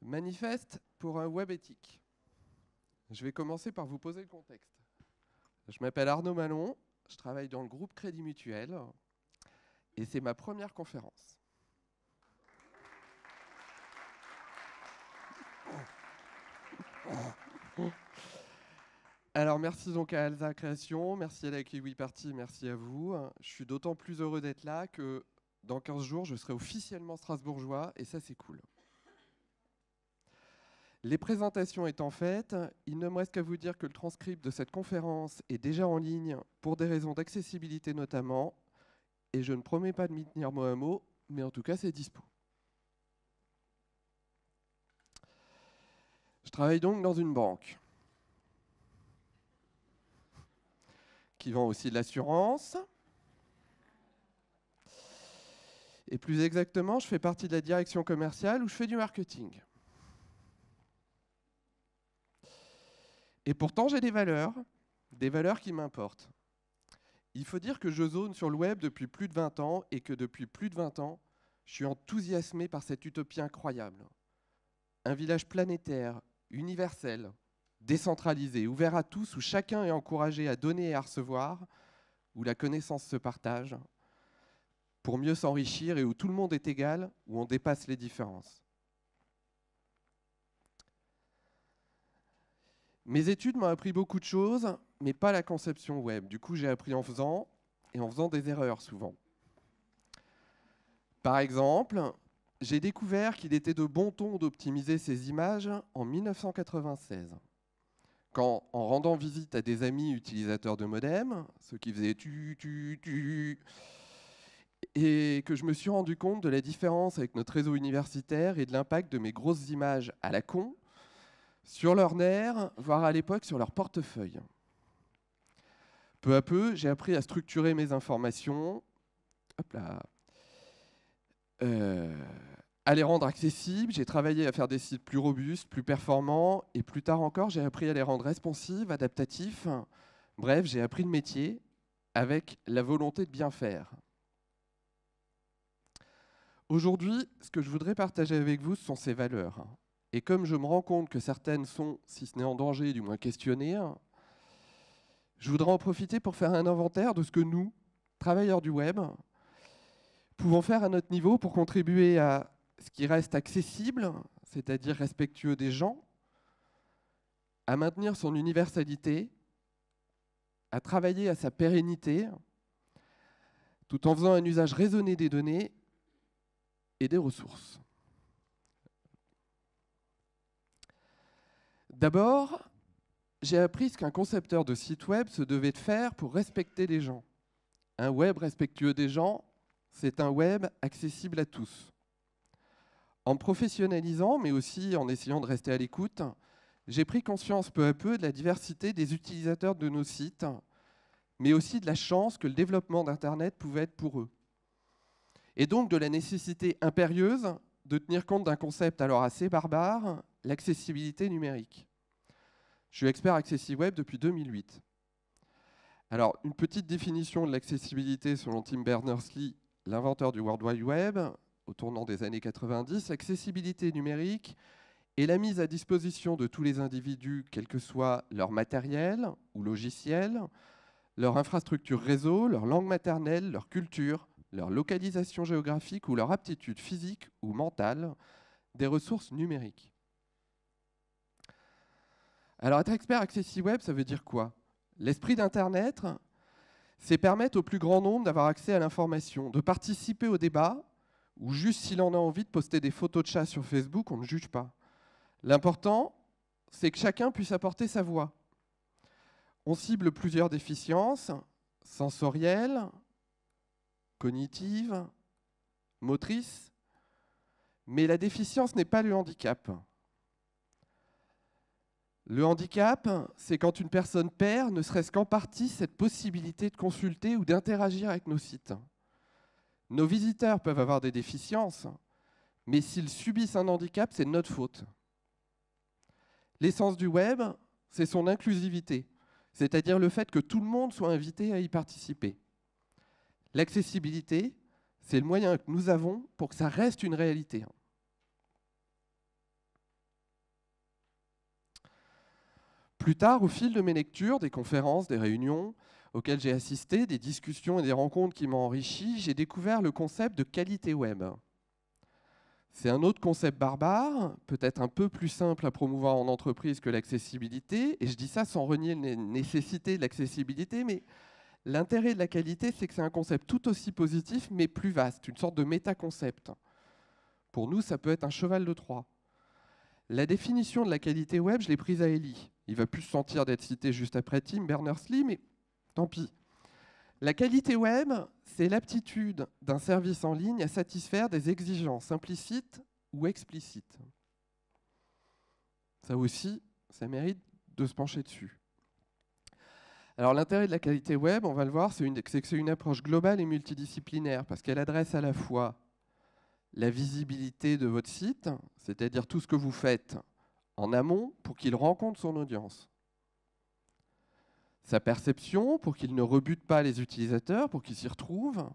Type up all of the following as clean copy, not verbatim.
Manifeste pour un web éthique. Je vais commencer par vous poser le contexte. Je m'appelle Arnaud Malon, je travaille dans le groupe Crédit Mutuel et c'est ma première conférence. Alors merci donc à Alza Création, merci à la Kiwi Party, merci à vous. Je suis d'autant plus heureux d'être là que dans 15 jours, je serai officiellement strasbourgeois et ça c'est cool. Les présentations étant faites, il ne me reste qu'à vous dire que le transcript de cette conférence est déjà en ligne pour des raisons d'accessibilité notamment, et je ne promets pas de m'y tenir mot à mot, mais en tout cas c'est dispo. Je travaille donc dans une banque qui vend aussi de l'assurance. Et plus exactement, je fais partie de la direction commerciale où je fais du marketing. Et pourtant, j'ai des valeurs qui m'importent. Il faut dire que je zone sur le web depuis plus de 20 ans et que depuis plus de 20 ans, je suis enthousiasmé par cette utopie incroyable. Un village planétaire, universel, décentralisé, ouvert à tous, où chacun est encouragé à donner et à recevoir, où la connaissance se partage, pour mieux s'enrichir et où tout le monde est égal, où on dépasse les différences. Mes études m'ont appris beaucoup de choses, mais pas la conception web. Du coup, j'ai appris en faisant, et en faisant des erreurs souvent. Par exemple, j'ai découvert qu'il était de bon ton d'optimiser ces images en 1996, quand, en rendant visite à des amis utilisateurs de modem, ceux qui faisaient tu, et que je me suis rendu compte de la différence avec notre réseau universitaire et de l'impact de mes grosses images à la con sur leur nerf, voire à l'époque sur leur portefeuille. Peu à peu, j'ai appris à structurer mes informations, hop là, à les rendre accessibles, j'ai travaillé à faire des sites plus robustes, plus performants, et plus tard encore, j'ai appris à les rendre responsives, adaptatifs. Bref, j'ai appris le métier avec la volonté de bien faire. Aujourd'hui, ce que je voudrais partager avec vous, ce sont ces valeurs. Et comme je me rends compte que certaines sont, si ce n'est en danger, du moins questionnées, je voudrais en profiter pour faire un inventaire de ce que nous, travailleurs du web, pouvons faire à notre niveau pour contribuer à ce qui reste accessible, c'est-à-dire respectueux des gens, à maintenir son universalité, à travailler à sa pérennité, tout en faisant un usage raisonné des données et des ressources. D'abord, j'ai appris ce qu'un concepteur de site web se devait de faire pour respecter les gens. Un web respectueux des gens, c'est un web accessible à tous. En me professionnalisant, mais aussi en essayant de rester à l'écoute, j'ai pris conscience peu à peu de la diversité des utilisateurs de nos sites, mais aussi de la chance que le développement d'Internet pouvait être pour eux. Et donc de la nécessité impérieuse de tenir compte d'un concept alors assez barbare, l'accessibilité numérique. Je suis expert AccessiWeb depuis 2008. Alors, une petite définition de l'accessibilité selon Tim Berners-Lee, l'inventeur du World Wide Web, au tournant des années 90, l'accessibilité numérique est la mise à disposition de tous les individus, quel que soit leur matériel ou logiciel, leur infrastructure réseau, leur langue maternelle, leur culture, leur localisation géographique ou leur aptitude physique ou mentale, des ressources numériques. Alors, être expert AccessiWeb, ça veut dire quoi? L'esprit d'Internet, c'est permettre au plus grand nombre d'avoir accès à l'information, de participer au débat, ou juste s'il en a envie de poster des photos de chats sur Facebook, on ne juge pas. L'important, c'est que chacun puisse apporter sa voix. On cible plusieurs déficiences, sensorielles, cognitives, motrices, mais la déficience n'est pas le handicap. Le handicap, c'est quand une personne perd, ne serait-ce qu'en partie, cette possibilité de consulter ou d'interagir avec nos sites. Nos visiteurs peuvent avoir des déficiences, mais s'ils subissent un handicap, c'est de notre faute. L'essence du web, c'est son inclusivité, c'est-à-dire le fait que tout le monde soit invité à y participer. L'accessibilité, c'est le moyen que nous avons pour que ça reste une réalité. Plus tard, au fil de mes lectures, des conférences, des réunions auxquelles j'ai assisté, des discussions et des rencontres qui m'ont enrichi, j'ai découvert le concept de qualité web. C'est un autre concept barbare, peut-être un peu plus simple à promouvoir en entreprise que l'accessibilité. Et je dis ça sans renier la nécessité de l'accessibilité, mais l'intérêt de la qualité, c'est que c'est un concept tout aussi positif, mais plus vaste, une sorte de méta-concept. Pour nous, ça peut être un cheval de Troie. La définition de la qualité web, je l'ai prise à Eli. Il va plus se sentir d'être cité juste après Tim Berners-Lee, mais tant pis. La qualité web, c'est l'aptitude d'un service en ligne à satisfaire des exigences implicites ou explicites. Ça aussi, ça mérite de se pencher dessus. Alors l'intérêt de la qualité web, on va le voir, c'est que c'est une approche globale et multidisciplinaire parce qu'elle adresse à la fois la visibilité de votre site, c'est-à-dire tout ce que vous faites en amont pour qu'il rencontre son audience. Sa perception pour qu'il ne rebute pas les utilisateurs, pour qu'ils s'y retrouvent.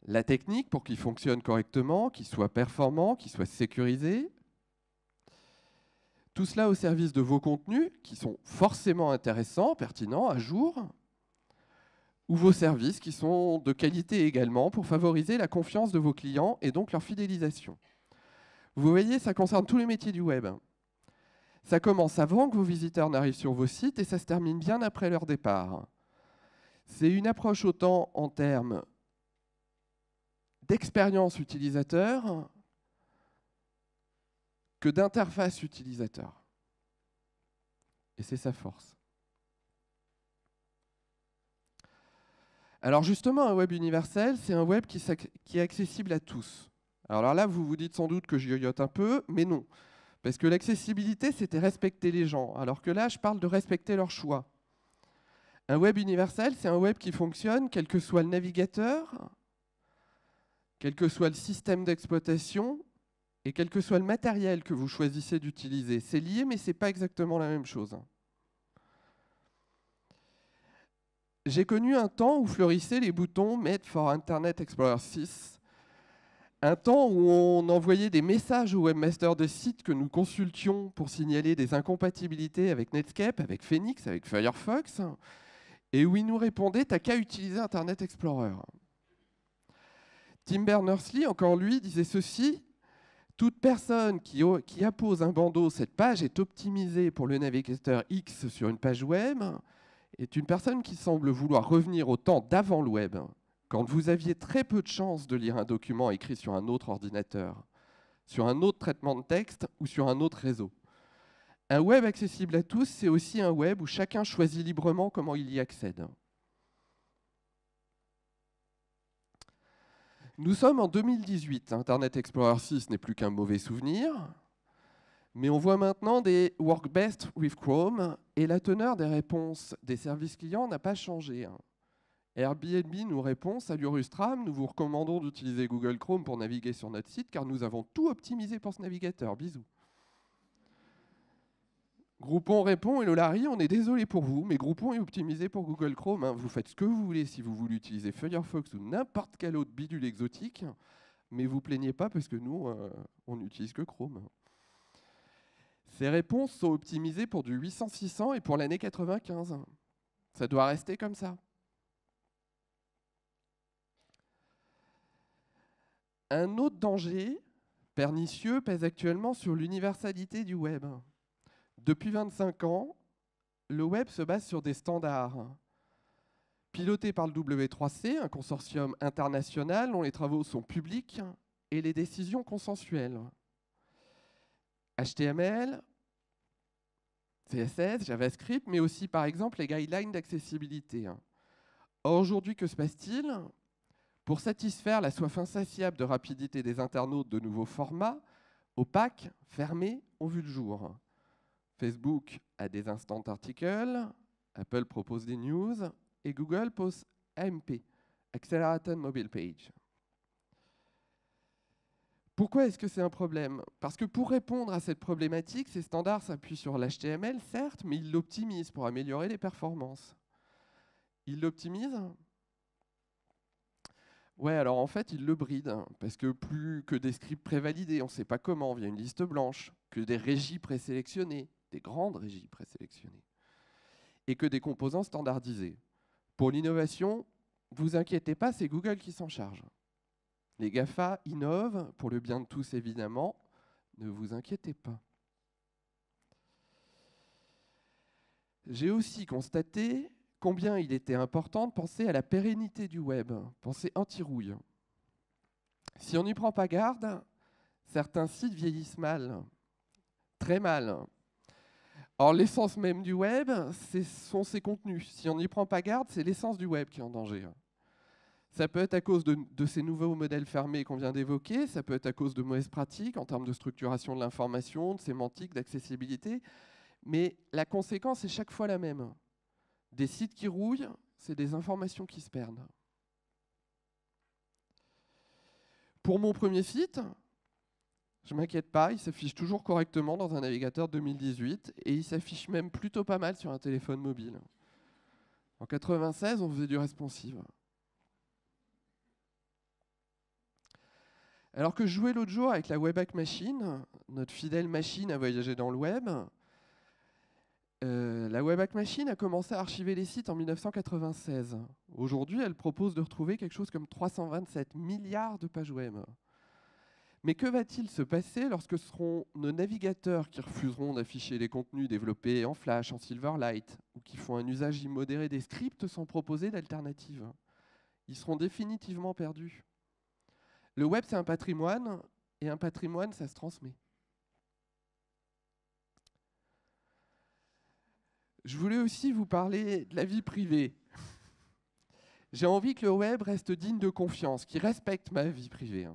La technique pour qu'il fonctionne correctement, qu'il soit performant, qu'il soit sécurisé. Tout cela au service de vos contenus qui sont forcément intéressants, pertinents, à jour, ou vos services qui sont de qualité également pour favoriser la confiance de vos clients et donc leur fidélisation. Vous voyez, ça concerne tous les métiers du web. Ça commence avant que vos visiteurs n'arrivent sur vos sites et ça se termine bien après leur départ. C'est une approche autant en termes d'expérience utilisateur que d'interface utilisateur. Et c'est sa force. Alors justement, un web universel, c'est un web qui est accessible à tous. Alors là, vous vous dites sans doute que je yoyote un peu, mais non. Parce que l'accessibilité, c'était respecter les gens, alors que là, je parle de respecter leurs choix. Un web universel, c'est un web qui fonctionne, quel que soit le navigateur, quel que soit le système d'exploitation, et quel que soit le matériel que vous choisissez d'utiliser. C'est lié, mais ce n'est pas exactement la même chose. J'ai connu un temps où fleurissaient les boutons Made for Internet Explorer 6, un temps où on envoyait des messages au webmaster de sites que nous consultions pour signaler des incompatibilités avec Netscape, avec Phoenix, avec Firefox, et où il nous répondait « t'as qu'à utiliser Internet Explorer ». Tim Berners-Lee, encore lui, disait ceci: « Toute personne qui appose un bandeau « cette page est optimisée pour le navigateur X sur une page web » est une personne qui semble vouloir revenir au temps d'avant le web, quand vous aviez très peu de chances de lire un document écrit sur un autre ordinateur, sur un autre traitement de texte ou sur un autre réseau. Un web accessible à tous, c'est aussi un web où chacun choisit librement comment il y accède. Nous sommes en 2018. Internet Explorer 6 n'est plus qu'un mauvais souvenir, mais on voit maintenant des Work Best with Chrome et la teneur des réponses des services clients n'a pas changé. Airbnb nous répond « Salut Rustram, nous vous recommandons d'utiliser Google Chrome pour naviguer sur notre site car nous avons tout optimisé pour ce navigateur. Bisous. » Groupon répond « Hello Larry, on est désolé pour vous, mais Groupon est optimisé pour Google Chrome. Vous faites ce que vous voulez si vous voulez utiliser Firefox ou n'importe quel autre bidule exotique, mais vous plaignez pas parce que nous, on n'utilise que Chrome. » Ces réponses sont optimisées pour du 800-600 et pour l'année 95. Ça doit rester comme ça. Un autre danger pernicieux pèse actuellement sur l'universalité du web. Depuis 25 ans, le web se base sur des standards pilotés par le W3C, un consortium international dont les travaux sont publics et les décisions consensuelles. HTML, CSS, JavaScript, mais aussi par exemple les guidelines d'accessibilité. Or, aujourd'hui, que se passe-t-il ? Pour satisfaire la soif insatiable de rapidité des internautes, de nouveaux formats, opaques, fermés, ont vu le jour. Facebook a des instant articles, Apple propose des news, et Google pose AMP, Accelerated Mobile Page. Pourquoi est-ce que c'est un problème? Parce que pour répondre à cette problématique, ces standards s'appuient sur l'HTML, certes, mais ils l'optimisent pour améliorer les performances. Ils l'optimisent? Ouais, alors en fait, ils le brident, parce que plus que des scripts prévalidés, on ne sait pas comment, via une liste blanche, que des régies présélectionnées, des grandes régies présélectionnées, et que des composants standardisés. Pour l'innovation, vous inquiétez pas, c'est Google qui s'en charge. Les GAFA innovent, pour le bien de tous évidemment, ne vous inquiétez pas. J'ai aussi constaté combien il était important de penser à la pérennité du web, penser anti-rouille. Si on n'y prend pas garde, certains sites vieillissent mal, très mal. Or, l'essence même du web, ce sont ses contenus. Si on n'y prend pas garde, c'est l'essence du web qui est en danger. Ça peut être à cause de ces nouveaux modèles fermés qu'on vient d'évoquer, ça peut être à cause de mauvaises pratiques en termes de structuration de l'information, de sémantique, d'accessibilité, mais la conséquence est chaque fois la même. Des sites qui rouillent, c'est des informations qui se perdent. Pour mon premier site, je ne m'inquiète pas, il s'affiche toujours correctement dans un navigateur 2018 et il s'affiche même plutôt pas mal sur un téléphone mobile. En 96, on faisait du responsive. Alors que je jouais l'autre jour avec la Wayback Machine, notre fidèle machine à voyager dans le web, la Wayback Machine a commencé à archiver les sites en 1996. Aujourd'hui, elle propose de retrouver quelque chose comme 327 milliards de pages web. Mais que va-t-il se passer lorsque ce seront nos navigateurs qui refuseront d'afficher les contenus développés en Flash, en Silverlight, ou qui font un usage immodéré des scripts sans proposer d'alternative? Ils seront définitivement perdus. Le web, c'est un patrimoine, et un patrimoine, ça se transmet. Je voulais aussi vous parler de la vie privée. J'ai envie que le web reste digne de confiance, qu'il respecte ma vie privée.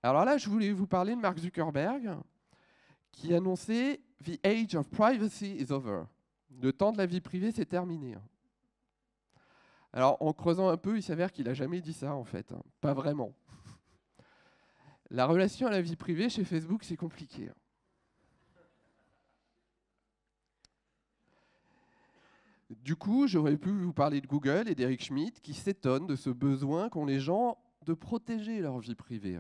Alors là, je voulais vous parler de Mark Zuckerberg, qui annonçait « The age of privacy is over ». Le temps de la vie privée, c'est terminé. Alors, en creusant un peu, il s'avère qu'il n'a jamais dit ça, en fait. Pas vraiment. La relation à la vie privée chez Facebook, c'est compliqué. Du coup, j'aurais pu vous parler de Google et d'Eric Schmidt qui s'étonnent de ce besoin qu'ont les gens de protéger leur vie privée.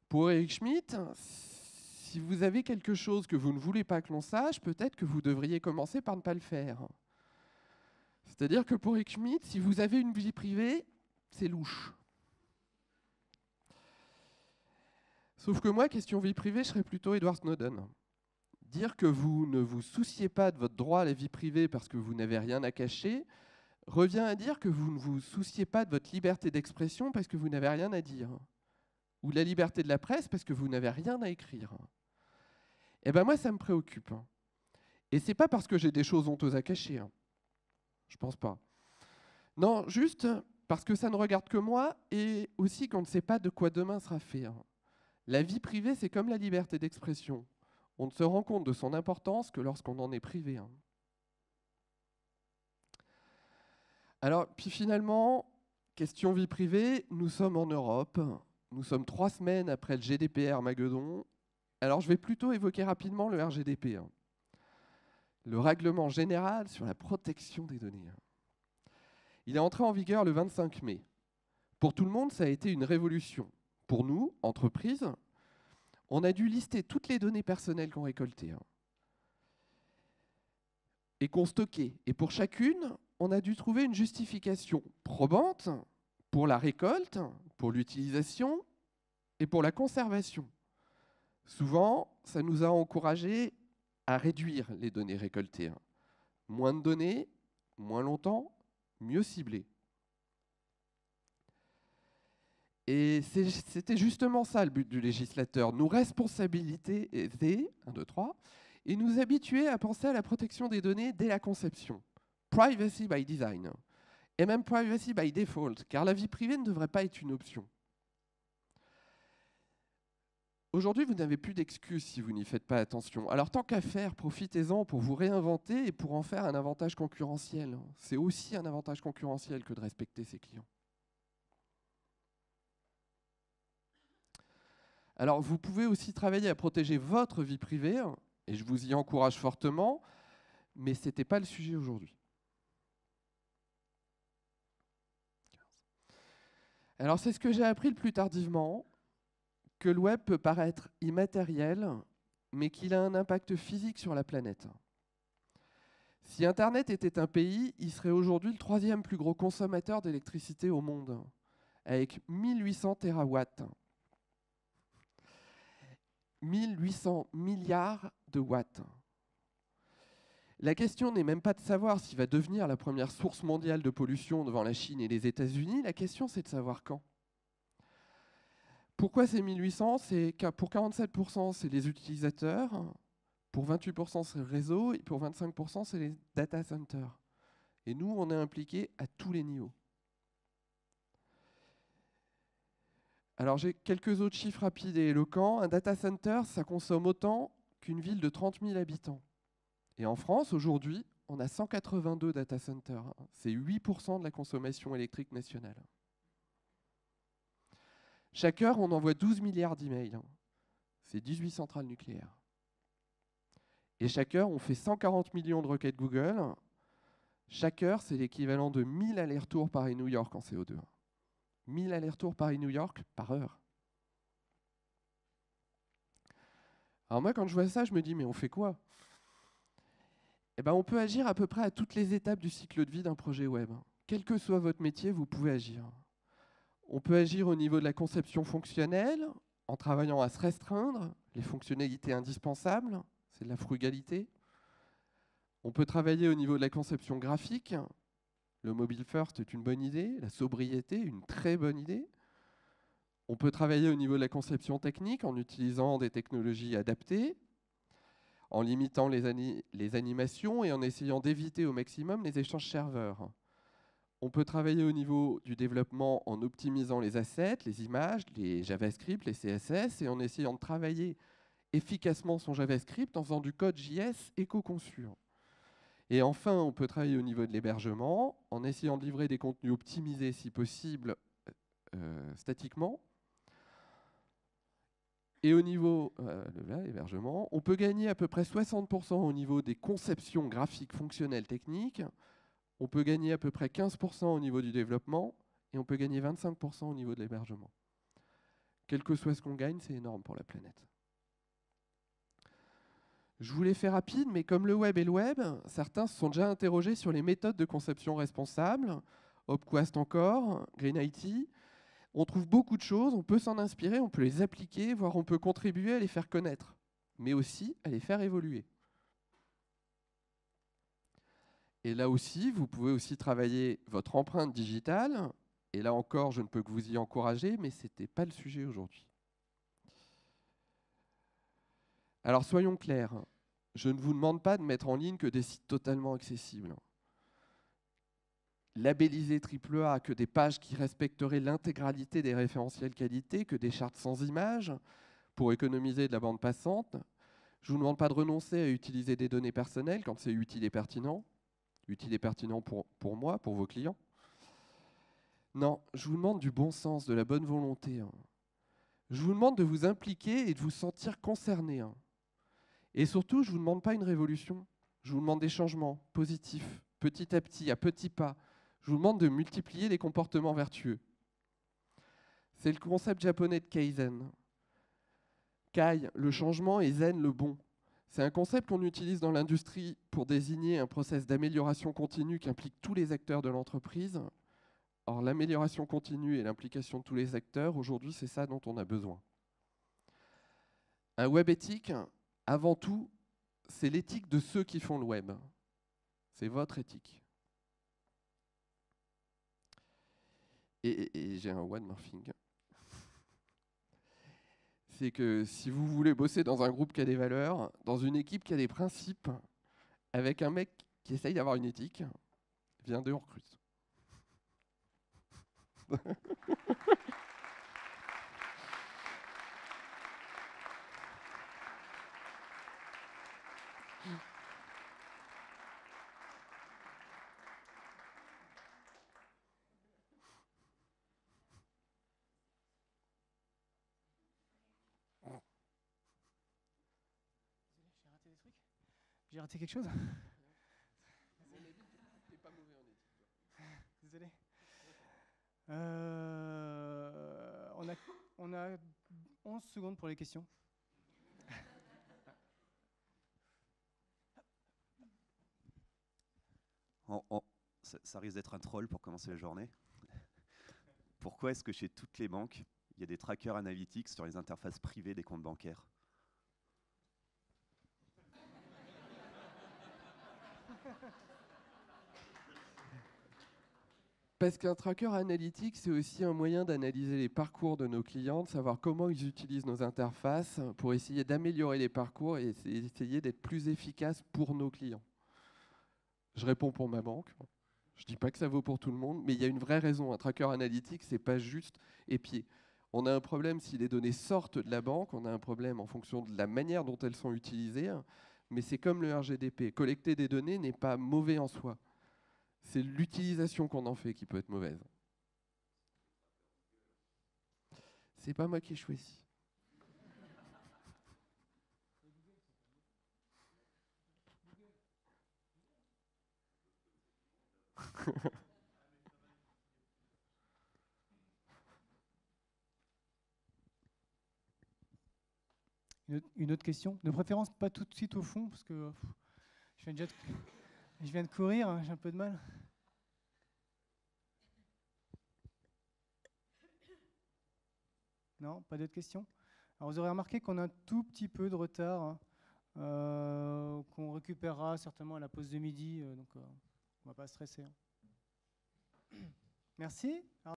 Pour Eric Schmidt, si vous avez quelque chose que vous ne voulez pas que l'on sache, peut-être que vous devriez commencer par ne pas le faire. C'est-à-dire que pour Eric Schmidt, si vous avez une vie privée, c'est louche. Sauf que moi, question vie privée, je serais plutôt Edward Snowden. Dire que vous ne vous souciez pas de votre droit à la vie privée parce que vous n'avez rien à cacher revient à dire que vous ne vous souciez pas de votre liberté d'expression parce que vous n'avez rien à dire. Ou de la liberté de la presse parce que vous n'avez rien à écrire. Eh bien moi, ça me préoccupe. Et c'est pas parce que j'ai des choses honteuses à cacher. Je pense pas. Non, juste parce que ça ne regarde que moi et aussi qu'on ne sait pas de quoi demain sera fait. La vie privée, c'est comme la liberté d'expression. On ne se rend compte de son importance que lorsqu'on en est privé. Alors, puis finalement, question vie privée, nous sommes en Europe, nous sommes 3 semaines après le GDPR Maguedon. Alors, je vais plutôt évoquer rapidement le RGDP, le règlement général sur la protection des données. Il est entré en vigueur le 25 mai. Pour tout le monde, ça a été une révolution. Pour nous, entreprises, on a dû lister toutes les données personnelles qu'on récoltait et qu'on stockait. Et pour chacune, on a dû trouver une justification probante pour la récolte, pour l'utilisation et pour la conservation. Souvent, ça nous a encouragés à réduire les données récoltées. Moins de données, moins longtemps, mieux ciblées. Et c'était justement ça le but du législateur, nous responsabiliser, 1, 2, 3, et nous habituer à penser à la protection des données dès la conception. Privacy by design, et même privacy by default, car la vie privée ne devrait pas être une option. Aujourd'hui, vous n'avez plus d'excuses si vous n'y faites pas attention. Alors tant qu'à faire, profitez-en pour vous réinventer et pour en faire un avantage concurrentiel. C'est aussi un avantage concurrentiel que de respecter ses clients. Alors, vous pouvez aussi travailler à protéger votre vie privée, et je vous y encourage fortement, mais ce n'était pas le sujet aujourd'hui. Alors, c'est ce que j'ai appris le plus tardivement, que le web peut paraître immatériel, mais qu'il a un impact physique sur la planète. Si Internet était un pays, il serait aujourd'hui le 3e plus gros consommateur d'électricité au monde, avec 1800 terawatts. 1800 milliards de watts. La question n'est même pas de savoir s'il va devenir la première source mondiale de pollution devant la Chine et les États-Unis, la question c'est de savoir quand. Pourquoi c'est 1800? C'est pour 47%, c'est les utilisateurs, pour 28%, c'est le réseau, et pour 25%, c'est les data centers. Et nous, on est impliqués à tous les niveaux. Alors, j'ai quelques autres chiffres rapides et éloquents. Un data center, ça consomme autant qu'une ville de 30 000 habitants. Et en France, aujourd'hui, on a 182 data centers. C'est 8% de la consommation électrique nationale. Chaque heure, on envoie 12 milliards d'emails. C'est 18 centrales nucléaires. Et chaque heure, on fait 140 millions de requêtes Google. Chaque heure, c'est l'équivalent de 1000 allers-retours Paris-New York en CO2. 1000 allers-retours Paris-New York par heure. Alors moi, quand je vois ça, je me dis, mais on fait quoi? Eh ben, on peut agir à peu près à toutes les étapes du cycle de vie d'un projet web. Quel que soit votre métier, vous pouvez agir. On peut agir au niveau de la conception fonctionnelle, en travaillant à se restreindre, les fonctionnalités indispensables, c'est de la frugalité. On peut travailler au niveau de la conception graphique. Le mobile first est une bonne idée, la sobriété, une très bonne idée. On peut travailler au niveau de la conception technique en utilisant des technologies adaptées, en limitant les animations et en essayant d'éviter au maximum les échanges serveurs. On peut travailler au niveau du développement en optimisant les assets, les images, les JavaScript, les CSS, et en essayant de travailler efficacement son JavaScript en faisant du code JS éco-conçu. Et enfin, on peut travailler au niveau de l'hébergement en essayant de livrer des contenus optimisés, si possible, statiquement. Et au niveau de l'hébergement, on peut gagner à peu près 60% au niveau des conceptions graphiques, fonctionnelles, techniques. On peut gagner à peu près 15% au niveau du développement et on peut gagner 25% au niveau de l'hébergement. Quel que soit ce qu'on gagne, c'est énorme pour la planète. Je vous l'ai fait rapide, mais comme le web est le web, certains se sont déjà interrogés sur les méthodes de conception responsables, Opquast encore, Green IT. On trouve beaucoup de choses, on peut s'en inspirer, on peut les appliquer, voire on peut contribuer à les faire connaître, mais aussi à les faire évoluer. Et là aussi, vous pouvez aussi travailler votre empreinte digitale. Et là encore, je ne peux que vous y encourager, mais ce n'était pas le sujet aujourd'hui. Alors soyons clairs, je ne vous demande pas de mettre en ligne que des sites totalement accessibles. Labelliser AAA, que des pages qui respecteraient l'intégralité des référentiels qualité, que des chartes sans images, pour économiser de la bande passante. Je ne vous demande pas de renoncer à utiliser des données personnelles quand c'est utile et pertinent. Utile et pertinent pour moi, pour vos clients. Non, je vous demande du bon sens, de la bonne volonté. Je vous demande de vous impliquer et de vous sentir concerné. Et surtout, je ne vous demande pas une révolution. Je vous demande des changements positifs, petit à petit, à petits pas. Je vous demande de multiplier les comportements vertueux. C'est le concept japonais de Kaizen. Kai, le changement, et Zen, le bon. C'est un concept qu'on utilise dans l'industrie pour désigner un process d'amélioration continue qui implique tous les acteurs de l'entreprise. Or, l'amélioration continue et l'implication de tous les acteurs, aujourd'hui, c'est ça dont on a besoin. Un web éthique, avant tout, c'est l'éthique de ceux qui font le web. C'est votre éthique. Et j'ai un one more thing. C'est que si vous voulez bosser dans un groupe qui a des valeurs, dans une équipe qui a des principes, avec un mec qui essaye d'avoir une éthique, viens d'eux, on recrute. J'ai raté des trucs. J'ai raté quelque chose. T'es pas mauvais en éthique. Désolé. On a 11 secondes pour les questions. Ça risque d'être un troll pour commencer la journée. Pourquoi est-ce que chez toutes les banques, il y a des trackers analytics sur les interfaces privées des comptes bancaires? Parce qu'un tracker analytique, c'est aussi un moyen d'analyser les parcours de nos clients, de savoir comment ils utilisent nos interfaces pour essayer d'améliorer les parcours et essayer d'être plus efficace pour nos clients. Je réponds pour ma banque. Je ne dis pas que ça vaut pour tout le monde, mais il y a une vraie raison. Un tracker analytique, ce n'est pas juste épier. On a un problème si les données sortent de la banque, on a un problème en fonction de la manière dont elles sont utilisées, mais c'est comme le RGDP. Collecter des données n'est pas mauvais en soi. C'est l'utilisation qu'on en fait qui peut être mauvaise. C'est pas moi qui ai choisi. Une autre question? De préférence, pas tout de suite au fond, parce que je viens de courir, hein, j'ai un peu de mal. Non, pas d'autres questions? Alors vous aurez remarqué qu'on a un tout petit peu de retard, hein, qu'on récupérera certainement à la pause de midi, donc on ne va pas stresser. Hein. Merci.